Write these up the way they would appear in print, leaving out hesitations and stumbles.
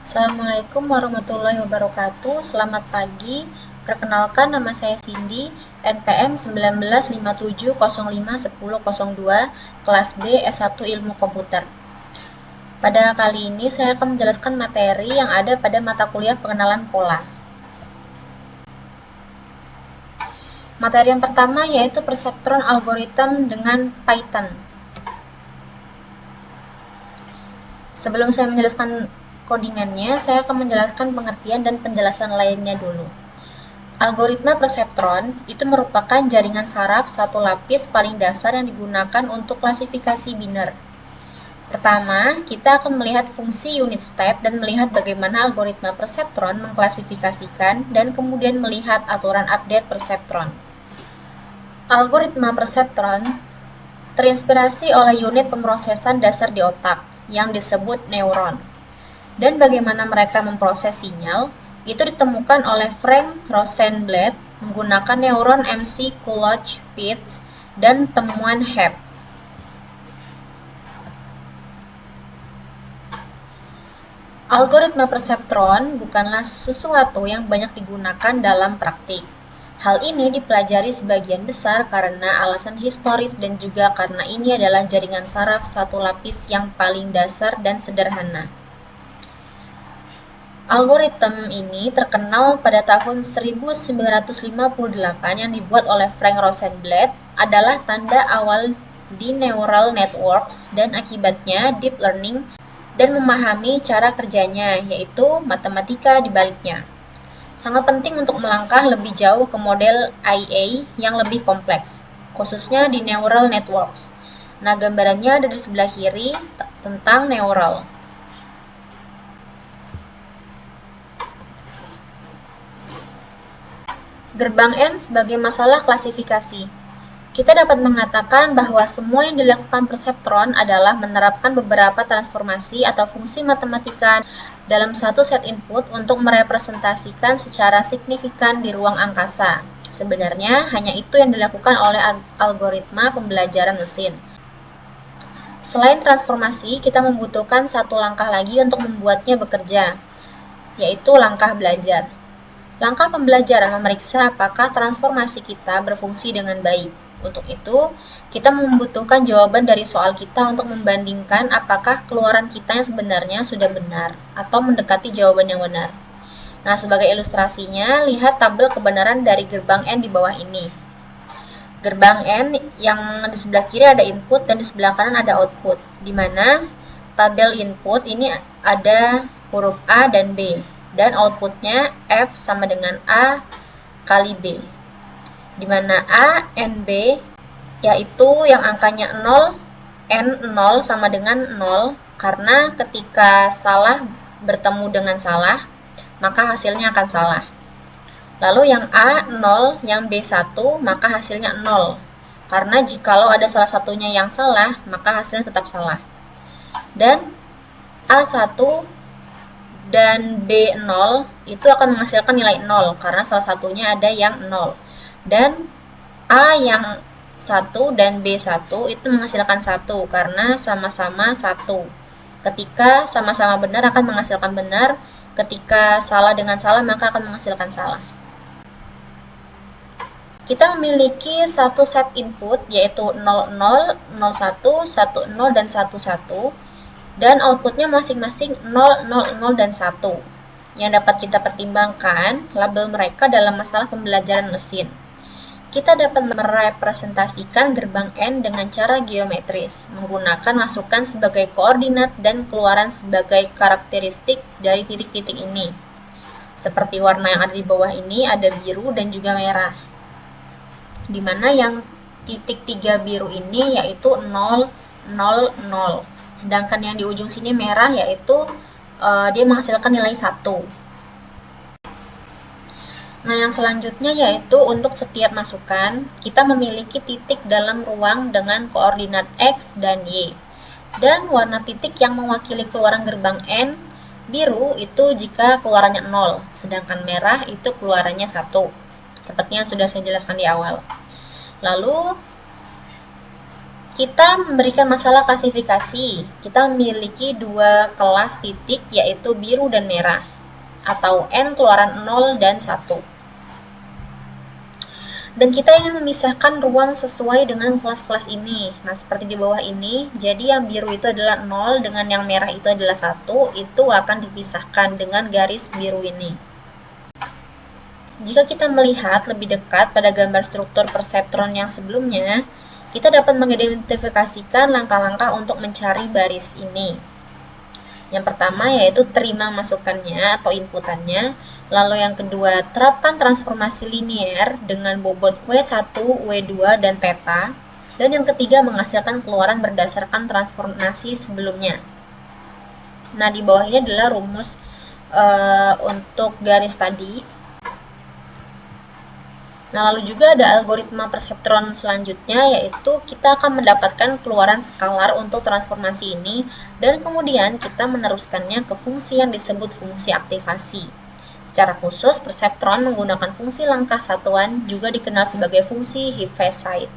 Assalamualaikum warahmatullahi wabarakatuh. Selamat pagi. Perkenalkan, nama saya Cindy, NPM 1957051002, kelas B S1 Ilmu Komputer. Pada kali ini saya akan menjelaskan materi yang ada pada mata kuliah pengenalan pola. Materi yang pertama yaitu perseptron algorithm dengan Python. Sebelum saya menjelaskan codingannya, saya akan menjelaskan pengertian dan penjelasan lainnya dulu. Algoritma perseptron itu merupakan jaringan saraf satu lapis paling dasar yang digunakan untuk klasifikasi biner. Pertama, kita akan melihat fungsi unit step dan melihat bagaimana algoritma perseptron mengklasifikasikan dan kemudian melihat aturan update perseptron. Algoritma perseptron terinspirasi oleh unit pemrosesan dasar di otak yang disebut neuron. Dan bagaimana mereka memproses sinyal, itu ditemukan oleh Frank Rosenblatt menggunakan neuron MC-Coolidge-Pitts dan temuan Hebb. Algoritma perseptron bukanlah sesuatu yang banyak digunakan dalam praktik. Hal ini dipelajari sebagian besar karena alasan historis dan juga karena ini adalah jaringan saraf satu lapis yang paling dasar dan sederhana. Algoritma ini terkenal pada tahun 1958 yang dibuat oleh Frank Rosenblatt adalah tanda awal di neural networks dan akibatnya deep learning dan memahami cara kerjanya, yaitu matematika di baliknya. Sangat penting untuk melangkah lebih jauh ke model IA yang lebih kompleks, khususnya di neural networks. Nah, gambarannya ada di sebelah kiri tentang neural. Gerbang N sebagai masalah klasifikasi. Kita dapat mengatakan bahwa semua yang dilakukan perseptron adalah menerapkan beberapa transformasi atau fungsi matematika dalam satu set input untuk merepresentasikan secara signifikan di ruang angkasa. Sebenarnya hanya itu yang dilakukan oleh algoritma pembelajaran mesin. Selain transformasi, kita membutuhkan satu langkah lagi untuk membuatnya bekerja, yaitu langkah belajar. Langkah pembelajaran memeriksa apakah transformasi kita berfungsi dengan baik. Untuk itu, kita membutuhkan jawaban dari soal kita untuk membandingkan apakah keluaran kita yang sebenarnya sudah benar atau mendekati jawaban yang benar. Nah, sebagai ilustrasinya, lihat tabel kebenaran dari gerbang N di bawah ini. Gerbang N yang di sebelah kiri ada input dan di sebelah kanan ada output, di mana tabel input ini ada huruf A dan B. Dan outputnya F sama dengan A kali B, di mana A, N, B, yaitu yang angkanya 0, N 0 sama dengan 0, karena ketika salah bertemu dengan salah, maka hasilnya akan salah. Lalu yang A 0, yang B 1, maka hasilnya 0, karena jikalau ada salah satunya yang salah, maka hasilnya tetap salah. Dan A 1 dan B0 itu akan menghasilkan nilai 0 karena salah satunya ada yang 0. Dan A yang 1 dan B1 itu menghasilkan 1 karena sama-sama 1. Ketika sama-sama benar akan menghasilkan benar, ketika salah dengan salah maka akan menghasilkan salah. Kita memiliki satu set input yaitu 00, 01, 10, dan 11. Dan outputnya masing-masing 0, 0, 0, dan 1. Yang dapat kita pertimbangkan label mereka dalam masalah pembelajaran mesin. Kita dapat merepresentasikan gerbang N dengan cara geometris, menggunakan masukan sebagai koordinat dan keluaran sebagai karakteristik dari titik-titik ini. Seperti warna yang ada di bawah ini, ada biru dan juga merah. Di mana yang titik 3 biru ini yaitu 0, 0, 0. Sedangkan yang di ujung sini merah yaitu dia menghasilkan nilai 1. Nah, yang selanjutnya yaitu untuk setiap masukan, kita memiliki titik dalam ruang dengan koordinat X dan Y. Dan warna titik yang mewakili keluaran gerbang N, biru itu jika keluarannya 0, sedangkan merah itu keluarannya 1. Seperti yang sudah saya jelaskan di awal. Lalu, Kita memberikan masalah klasifikasi. Kita memiliki dua kelas titik, yaitu biru dan merah, atau N keluaran 0 dan 1. Dan kita ingin memisahkan ruang sesuai dengan kelas-kelas ini. Nah, seperti di bawah ini, jadi yang biru itu adalah 0, dengan yang merah itu adalah 1, itu akan dipisahkan dengan garis biru ini. Jika kita melihat lebih dekat pada gambar struktur perseptron yang sebelumnya, kita dapat mengidentifikasikan langkah-langkah untuk mencari baris ini. Yang pertama yaitu terima masukannya atau inputannya. Lalu yang kedua, terapkan transformasi linear dengan bobot W1, W2, dan theta. Dan yang ketiga, menghasilkan keluaran berdasarkan transformasi sebelumnya. Nah, di bawah ini adalah rumus untuk garis tadi. Nah, lalu juga ada algoritma perseptron selanjutnya, yaitu kita akan mendapatkan keluaran skalar untuk transformasi ini, dan kemudian kita meneruskannya ke fungsi yang disebut fungsi aktivasi. Secara khusus, perseptron menggunakan fungsi langkah satuan, juga dikenal sebagai fungsi Heaviside,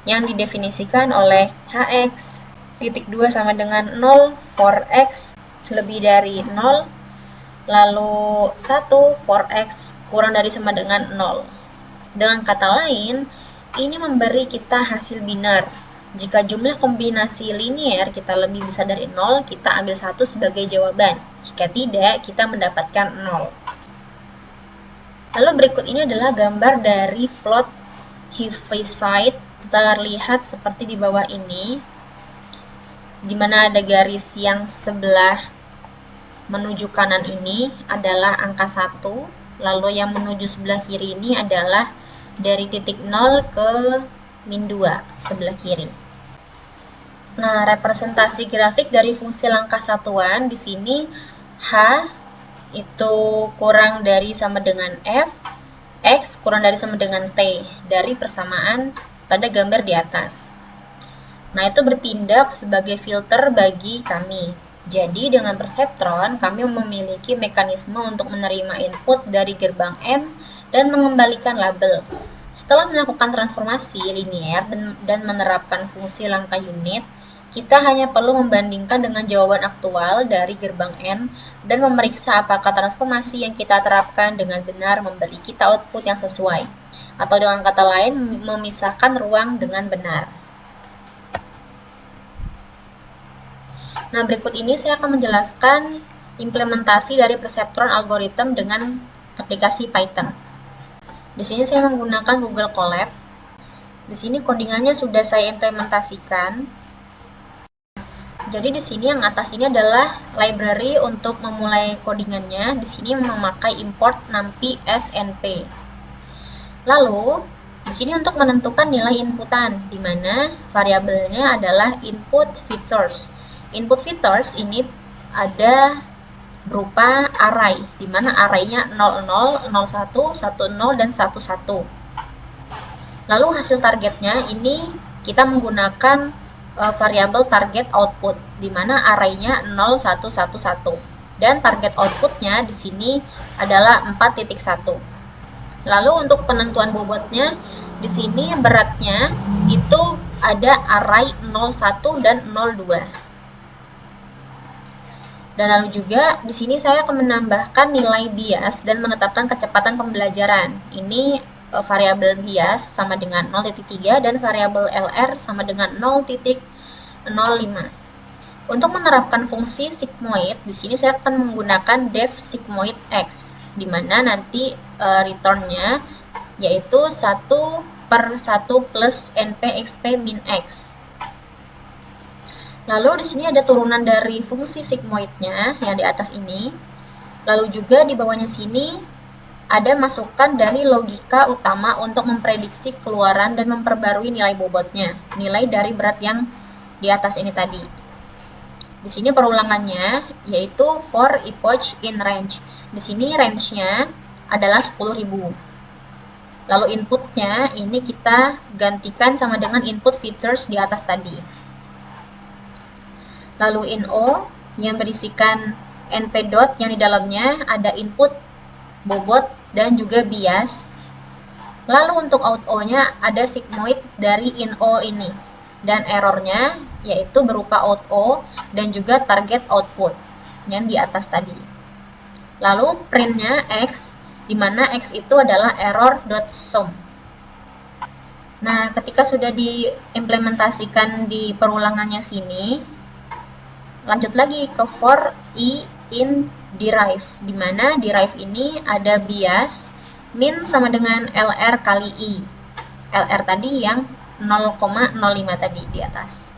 yang didefinisikan oleh Hx titik 2 sama dengan 0 for x lebih dari 0, lalu 1 for x kurang dari sama dengan 0. Dengan kata lain, ini memberi kita hasil binar. Jika jumlah kombinasi linear kita lebih besar dari 0, kita ambil 1 sebagai jawaban. Jika tidak, kita mendapatkan 0. Lalu berikut ini adalah gambar dari plot Heaviside. Kita lihat seperti di bawah ini, di mana ada garis yang sebelah menuju kanan ini adalah angka 1. Lalu yang menuju sebelah kiri ini adalah dari titik 0 ke min 2 sebelah kiri. Nah, representasi grafik dari fungsi langkah satuan di sini H itu kurang dari sama dengan F, X kurang dari sama dengan T dari persamaan pada gambar di atas. Nah, itu bertindak sebagai filter bagi kami. Jadi, dengan perseptron, kami memiliki mekanisme untuk menerima input dari gerbang N dan mengembalikan label. Setelah melakukan transformasi linear dan menerapkan fungsi langkah unit, kita hanya perlu membandingkan dengan jawaban aktual dari gerbang N dan memeriksa apakah transformasi yang kita terapkan dengan benar memberi kita output yang sesuai, atau dengan kata lain, memisahkan ruang dengan benar. Nah, berikut ini saya akan menjelaskan implementasi dari perseptron algorithm dengan aplikasi Python. Di sini saya menggunakan Google Colab. Di sini codingannya sudah saya implementasikan. Jadi di sini yang atas ini adalah library untuk memulai codingannya. Di sini memakai import numpy snp. Lalu di sini untuk menentukan nilai inputan, di mana variabelnya adalah input features. Input features ini ada berupa array, di mana array-nya 00, 01, 10, dan 11. Lalu hasil targetnya ini kita menggunakan variabel target output, di mana array-nya 0111. Dan target outputnya di sini adalah 4.1. Lalu untuk penentuan bobotnya, di sini beratnya itu ada array 01 dan 02. Dan lalu juga di sini saya akan menambahkan nilai bias dan menetapkan kecepatan pembelajaran. Ini variabel bias sama dengan 0.3 dan variabel LR sama dengan 0.05. Untuk menerapkan fungsi sigmoid, di sini saya akan menggunakan def sigmoid x, di mana nanti return-nya yaitu 1/1 plus npxp min x. Lalu di sini ada turunan dari fungsi sigmoidnya yang di atas ini. Lalu juga di bawahnya sini ada masukan dari logika utama untuk memprediksi keluaran dan memperbarui nilai bobotnya, nilai dari berat yang di atas ini tadi. Di sini perulangannya yaitu for epoch in range. Di sini range-nya adalah 10.000. Lalu inputnya ini kita gantikan sama dengan input features di atas tadi. Lalu in O yang berisikan np dot yang di dalamnya ada input, bobot, dan juga bias. Lalu untuk out O-nya ada sigmoid dari in O ini. dan errornya yaitu berupa out_o dan juga target output yang di atas tadi. Lalu printnya x, di mana x itu adalah error.sum. Nah, ketika sudah diimplementasikan di perulangannya sini, lanjut lagi ke for i in derive, di mana derive ini ada bias min sama dengan lr kali i. LR tadi yang 0,05 tadi di atas.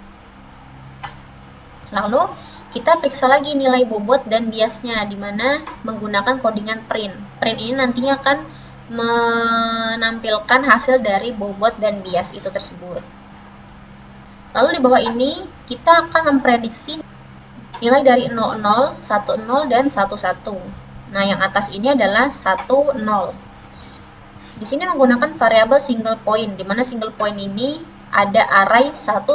Lalu kita periksa lagi nilai bobot dan biasnya, di mana menggunakan codingan print. Print ini nantinya akan menampilkan hasil dari bobot dan bias itu tersebut. Lalu di bawah ini kita akan memprediksi nilai dari 00, 10, dan 11. Nah, yang atas ini adalah 10. Di sini menggunakan variabel single point, di mana single point ini ada array 1.0.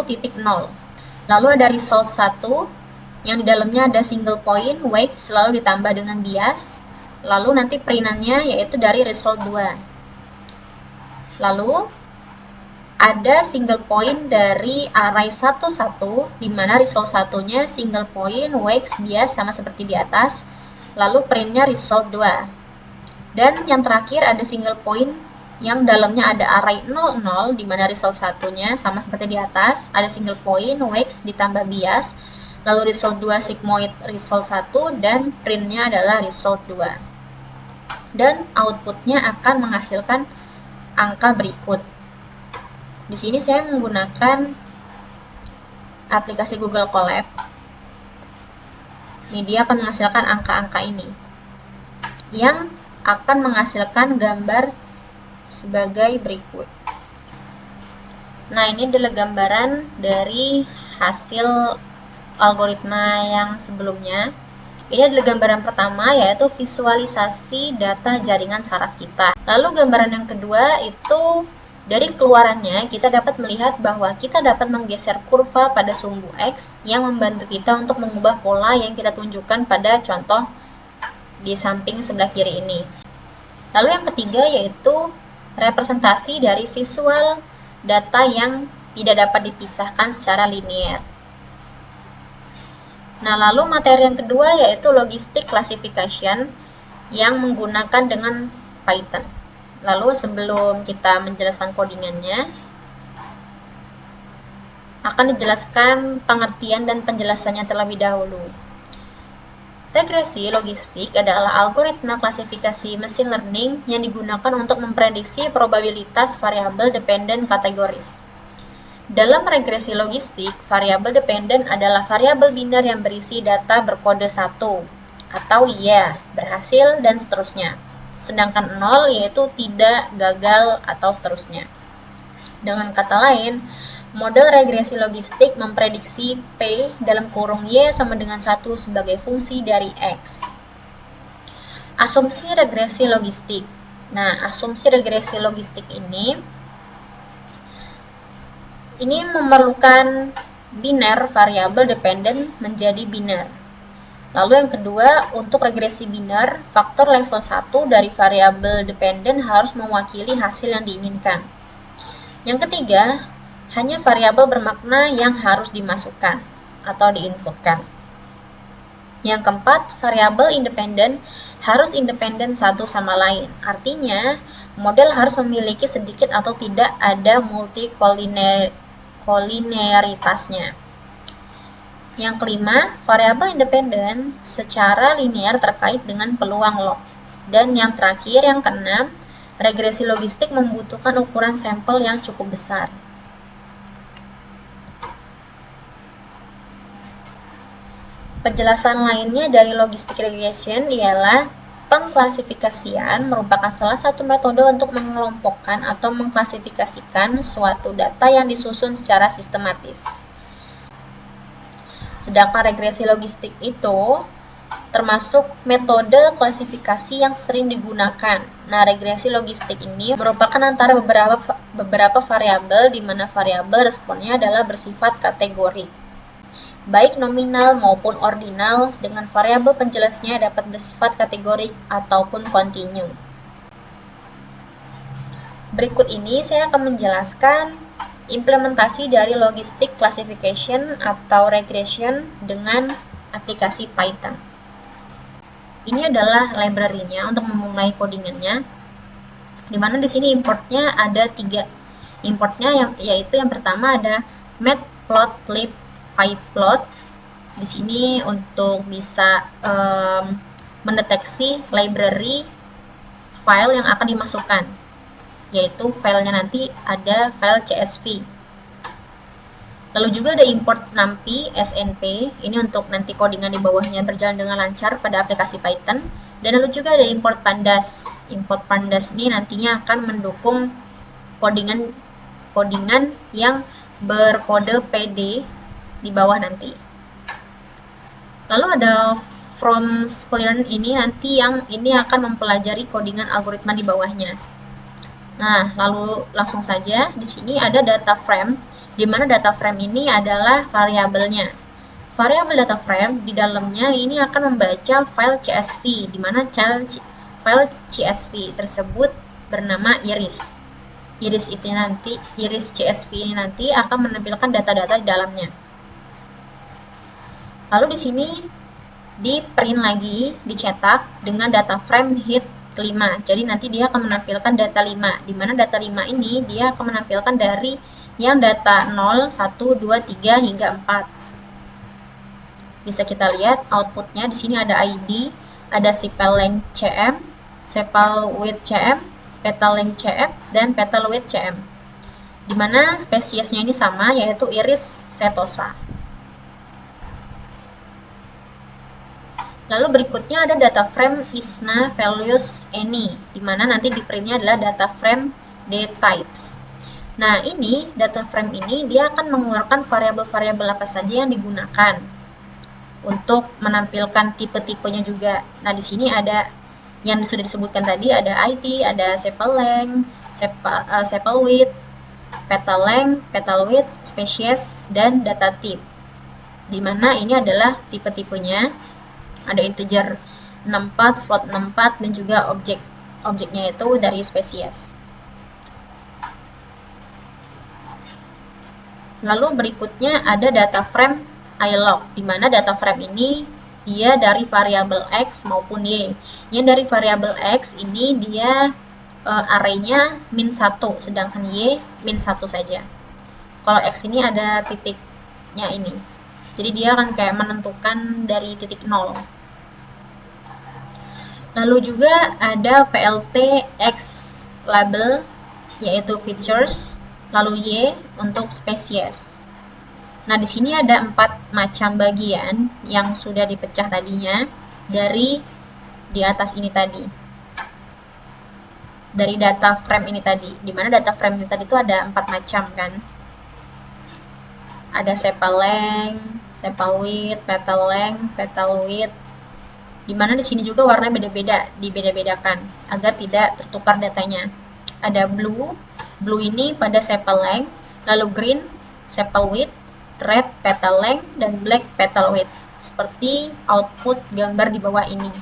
Lalu ada result 1, yang di dalamnya ada single point, weights, lalu ditambah dengan bias. Lalu nanti printannya yaitu dari result 2. Lalu ada single point dari array 11, di mana result 1-nya single point, weights, bias sama seperti di atas. Lalu printnya result 2. Dan yang terakhir ada single point yang dalamnya ada array 00, di mana result 1-nya sama seperti di atas, ada single point, weights, ditambah bias. Lalu result 2 sigmoid result 1 dan printnya adalah result 2. Dan outputnya akan menghasilkan angka berikut. Di sini saya menggunakan aplikasi Google Colab. Ini dia akan menghasilkan angka-angka ini, yang akan menghasilkan gambar sebagai berikut. Nah, ini adalah gambaran dari hasil algoritma yang sebelumnya. Ini adalah gambaran pertama, yaitu visualisasi data jaringan saraf kita. Lalu gambaran yang kedua itu dari keluarannya kita dapat melihat bahwa kita dapat menggeser kurva pada sumbu X yang membantu kita untuk mengubah pola yang kita tunjukkan pada contoh di samping sebelah kiri ini. Lalu yang ketiga yaitu representasi dari visual data yang tidak dapat dipisahkan secara linear. Nah, lalu materi yang kedua yaitu logistic classification yang menggunakan dengan Python. Lalu sebelum kita menjelaskan codingannya, akan dijelaskan pengertian dan penjelasannya terlebih dahulu. Regresi logistik adalah algoritma klasifikasi mesin learning yang digunakan untuk memprediksi probabilitas variabel dependent kategoris. Dalam regresi logistik, variabel dependent adalah variabel biner yang berisi data berkode 1 atau ya, berhasil, dan seterusnya. Sedangkan 0 yaitu tidak, gagal, atau seterusnya. Dengan kata lain, model regresi logistik memprediksi P dalam kurung Y sama dengan 1 sebagai fungsi dari X. Asumsi regresi logistik. Nah, asumsi regresi logistik ini memerlukan biner variabel dependent menjadi biner. Lalu yang kedua, untuk regresi biner, faktor level 1 dari variabel dependent harus mewakili hasil yang diinginkan. Yang ketiga, hanya variabel bermakna yang harus dimasukkan atau diinputkan. Yang keempat, variabel independen harus independen satu sama lain. Artinya, model harus memiliki sedikit atau tidak ada multikolinearitasnya. Yang kelima, variabel independen secara linear terkait dengan peluang log. Dan yang terakhir, yang keenam, regresi logistik membutuhkan ukuran sampel yang cukup besar. Penjelasan lainnya dari logistic regression ialah pengklasifikasian merupakan salah satu metode untuk mengelompokkan atau mengklasifikasikan suatu data yang disusun secara sistematis. Sedangkan regresi logistik itu termasuk metode klasifikasi yang sering digunakan. Nah, regresi logistik ini merupakan antara beberapa variabel di mana variabel responnya adalah bersifat kategorik, baik nominal maupun ordinal, dengan variabel penjelasnya dapat bersifat kategorik ataupun kontinu. Berikut ini saya akan menjelaskan implementasi dari logistic classification atau regression dengan aplikasi Python. Ini adalah library-nya untuk memulai codingannya. Dimana di sini importnya ada 3. Importnya yaitu yang pertama ada matplotlib pyplot. Di sini untuk bisa mendeteksi library file yang akan dimasukkan, yaitu filenya nanti ada file CSV. Lalu juga ada import numpy snp, ini untuk nanti codingan di bawahnya berjalan dengan lancar pada aplikasi Python. Dan lalu juga ada import pandas. Import pandas ini nantinya akan mendukung codingan yang berkode PD di bawah nanti. Lalu ada from sclearn ini nanti yang ini akan mempelajari codingan algoritma di bawahnya. Nah, lalu langsung saja di sini ada data frame, di mana data frame ini adalah variabelnya. Variabel data frame di dalamnya ini akan membaca file CSV, di mana file CSV tersebut bernama iris. Iris CSV ini nanti akan menampilkan data-data di dalamnya. Lalu di sini di print lagi, dicetak dengan data frame hit 5. Jadi nanti dia akan menampilkan data 5, di mana data 5 ini dia akan menampilkan dari yang data 0, 1, 2, 3 hingga 4. Bisa kita lihat outputnya di sini ada ID, ada sepal length cm, sepal width cm, petal length cm, dan petal width cm. Di mana spesiesnya ini sama, yaitu iris setosa. Lalu berikutnya ada data frame ISNA values any, di mana nanti di printnya adalah data frame dtypes. Nah, ini data frame ini dia akan mengeluarkan variabel-variabel apa saja yang digunakan untuk menampilkan tipe-tipenya juga. Nah, di sini ada yang sudah disebutkan tadi, ada ID, ada sepal length, sepal width, petal length, petal width, species, dan data type. Di mana ini adalah tipe-tipenya. Ada integer 64, float 64, dan juga objeknya itu dari spesies. Lalu berikutnya ada data frame ilog, di mana data frame ini dia dari variabel x maupun y. Yang dari variabel x ini dia arraynya -1, sedangkan y -1 saja. Kalau x ini ada titiknya ini, jadi dia akan kayak menentukan dari titik 0. Lalu juga ada plt x label, yaitu features, lalu y untuk spesies. Nah, di sini ada 4 macam bagian yang sudah dipecah tadinya dari di atas ini tadi. Dari data frame ini tadi, di mana data frame ini tadi itu ada 4 macam kan. Ada sepal length, sepal width, petal length, petal width. Di mana di sini juga warna beda-beda, dibeda-bedakan agar tidak tertukar datanya. Ada blue ini pada sepal length, lalu green sepal width, red petal length, dan black petal width, seperti output gambar di bawah ini.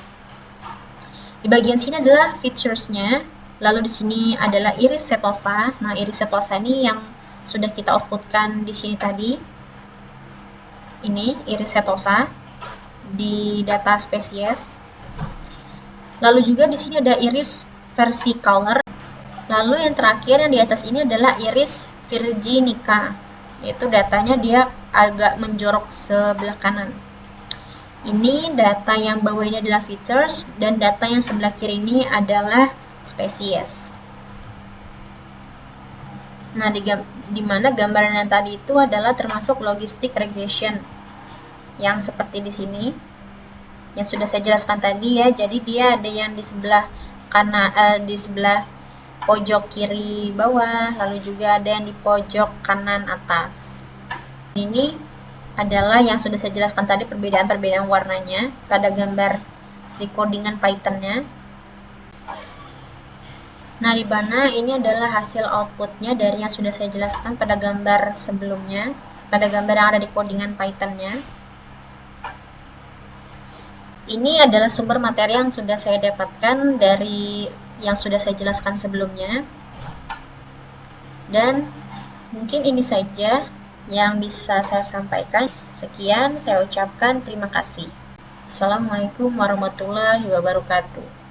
Di bagian sini adalah features-nya, lalu di sini adalah iris setosa. Nah, iris setosa ini yang sudah kita outputkan di sini tadi. Ini iris setosa di data spesies. Lalu juga di sini ada iris versi color. Lalu yang terakhir yang di atas ini adalah iris virginica, yaitu datanya dia agak menjorok sebelah kanan. Ini data yang bawah ini adalah features, dan data yang sebelah kiri ini adalah spesies. Nah, di mana gambaran yang tadi itu adalah termasuk logistic regression, yang seperti di sini, yang sudah saya jelaskan tadi ya. Jadi dia ada yang di sebelah kanan, di sebelah pojok kiri bawah, lalu juga ada yang di pojok kanan atas. Ini adalah yang sudah saya jelaskan tadi, perbedaan-perbedaan warnanya pada gambar di codingan Python-nya. Nah, di mana ini adalah hasil outputnya dari yang sudah saya jelaskan pada gambar sebelumnya, pada gambar yang ada di codingan Python-nya. Ini adalah sumber materi yang sudah saya dapatkan dari yang sudah saya jelaskan sebelumnya. Dan Mungkin ini saja yang bisa saya sampaikan. Sekian, saya ucapkan terima kasih. Assalamualaikum warahmatullahi wabarakatuh.